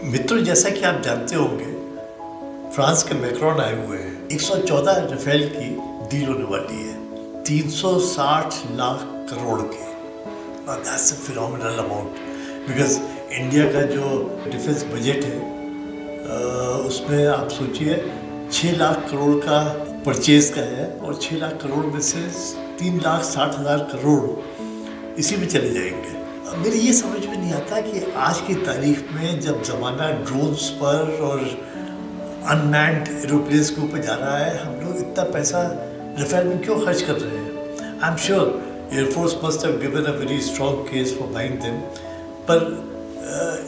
मित्रों, जैसा कि आप जानते होंगे, फ्रांस के मैक्रोन आए हुए हैं। 114 राफेल की डील होने वाली है, 360 लाख करोड़ की। That's a phenomenal amount, because India का जो डिफेंस बजट है उसमें आप सोचिए 6 लाख करोड़ का परचेज का है, और 6 लाख करोड़ में से 3,60,000 करोड़ इसी में चले जाएंगे। मेरी ये समझ में नहीं आता कि आज की तारीख में जब ज़माना ड्रोन्स पर और अनमैन्ड एरोप्लेन्स के ऊपर जा रहा है, हम लोग इतना पैसा राफेल में क्यों खर्च कर रहे हैं? I am sure air force must have given a very strong case for buying them, पर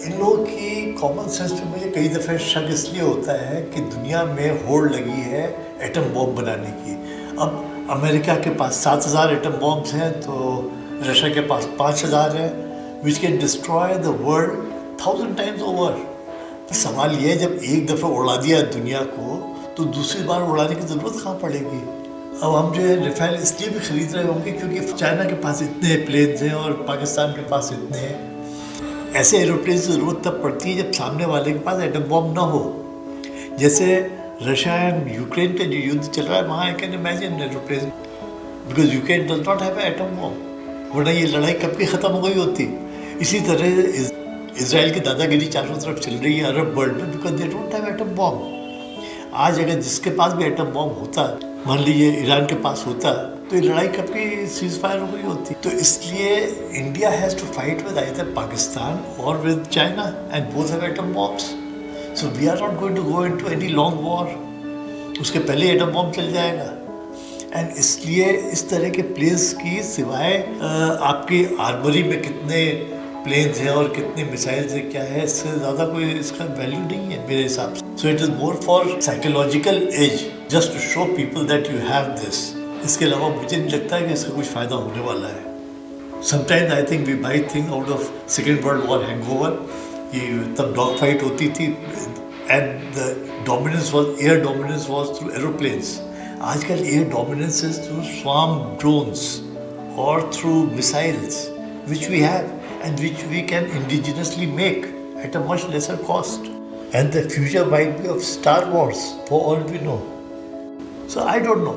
इन लोगों की कॉमन सेंस में मुझे कई दफ़े शक इसलिए होता है कि दुनिया में होड़ लगी है एटम बॉम्ब बनाने की। अब अमेरिका के पास 7,000 एटम बॉम्ब्स हैं, तो रशिया के पास 5,000 है, which can destroy the world 1,000 times over. तो सवाल ये है, जब एक दफ़ा उड़ा दिया दुनिया को, तो दूसरी बार उड़ाने की ज़रूरत कहाँ पड़ेगी? अब हम जो है राफेल इसलिए भी ख़रीद रहे होंगे क्योंकि चाइना के पास इतने प्लेन्स हैं और पाकिस्तान के पास इतने हैं। ऐसे एरोप्लेन की ज़रूरत तब पड़ती है जब सामने वाले के पास एटम बॉम्ब ना हो। जैसे रशिया एंड यूक्रेन का जो युद्ध चल रहा है, वहाँ I can imagine aeroplane, because Ukraine does not have atom bomb, वरना ये लड़ाई कब की ख़त्म हो गई होती। इसी तरह इजराइल की दादागिरी चारों तरफ चल रही है अरब वर्ल्ड में, because they don't have atom bomb. आज अगर जिसके पास भी एटम बॉम्ब होता, मान लीजिए ईरान के पास होता, तो ये लड़ाई कब की सीज फायर हो गई होती। तो इसलिए India has to fight with either Pakistan और with China, and both have atom bombs. So we are not going to go into any long war, उसके पहले एटम बॉम्ब चल जाएगा। एंड इसलिए इस तरह के प्लेन्स की सिवाय आपकी आर्मरी में कितने प्लेन्स हैं और कितने मिसाइल्स हैं, क्या है, इससे ज़्यादा कोई इसका वैल्यू नहीं है मेरे हिसाब से। So it is more for psychological age, just to show people that you have this. इसके अलावा मुझे नहीं लगता है कि इसका कुछ फ़ायदा होने वाला है। Sometimes I think we by think out of Second World War hangover, कि तब डॉग फाइट होती थी and the dominance was, air dominance was through aeroplanes. आजकल air dominance is through swarm drones और through missiles which we have and which we can indigenously make at a much lesser cost. And the future might be of Star Wars for all we know. So I don't know.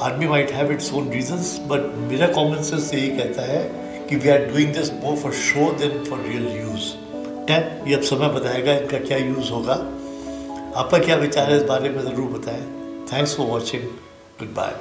Army might have its own reasons, but मेरा common sense यही कहता है कि we are doing this more for show than for real use. ये अब समय बताएगा इनका क्या यूज़ होगा। आपका क्या विचार है इस बारे में ज़रूर बताएं। Thanks for watching. Goodbye.